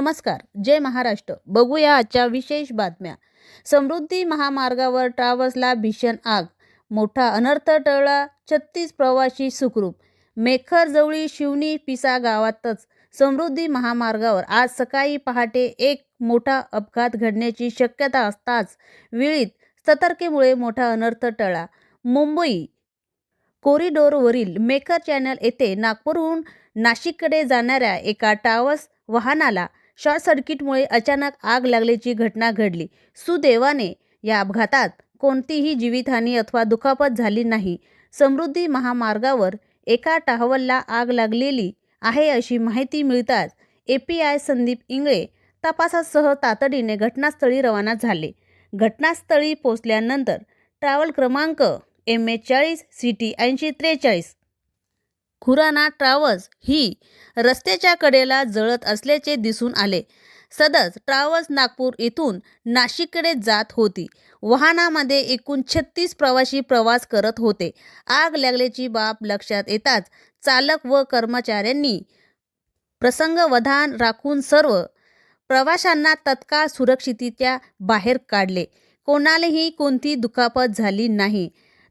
नमस्कार, जय महाराष्ट्र। बघूया आजच्या विशेष बातम्या। समृद्धी महामार्गावर ट्रॅव्हल्सला भीषण आग, मोठा अनर्थ टळला, 36 प्रवासी सुखरूप। मेखर जवळी शिवणी पिसा गावातच समृद्धी महामार्गावर आज सकाळी पहाटे एक मोठा अपघात घडण्याची शक्यता असताच वेळीच सतर्कतेमुळे मोठा अनर्थ टळला। मुंबई कॉरिडॉरवरील मेखर चॅनल येथे नागपूरहून नाशिककडे जाणाऱ्या एका ट्रॅव्हल्स वाहनाला शॉर्ट सर्किटमुळे अचानक आग लागल्याची घटना घडली। सुदैवाने या अपघातात कोणतीही जीवितहानी अथवा दुखापत झाली नाही। समृद्धी महामार्गावर एका ट्रॅव्हलला आग लागलेली आहे अशी माहिती मिळताच API संदीप इंगळे तपासासह तातडीने घटनास्थळी रवाना झाले। घटनास्थळी पोहोचल्यानंतर ट्रॅव्हल क्रमांक MH40 CT 8043 खुराना ट्रॅव्हल्स ही रस्त्याच्या कडेला जळत असल्याचे दिसून आले। सदर ट्रॅव्हल्स नागपूर येथून नाशिककडे जात होती। वाहनामध्ये एकूण 36 प्रवासी प्रवास करत होते। आग लागल्याची बाब लक्षात येताच चालक व कर्मचाऱ्यांनी प्रसंगावधान राखून सर्व प्रवाशांना तत्काळ सुरक्षितरित्या बाहेर काढले। कोणालाही कोणती दुखापत झाली नाही।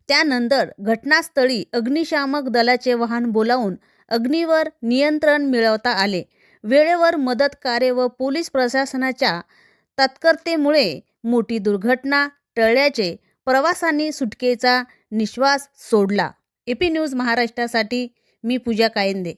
त्यानंतर घटनास्थळी अग्निशामक दलाचे वाहन बोलावून आगीवर नियंत्रण मिळवता आले। वेळेवर मदत कार्य व पोलीस प्रशासनाच्या तत्परतेमुळे मोठी दुर्घटना टळल्याचे प्रवाशांनी सुटकेचा निश्वास सोडला। AP न्यूज महाराष्ट्रासाठी मी पूजा कायंदे।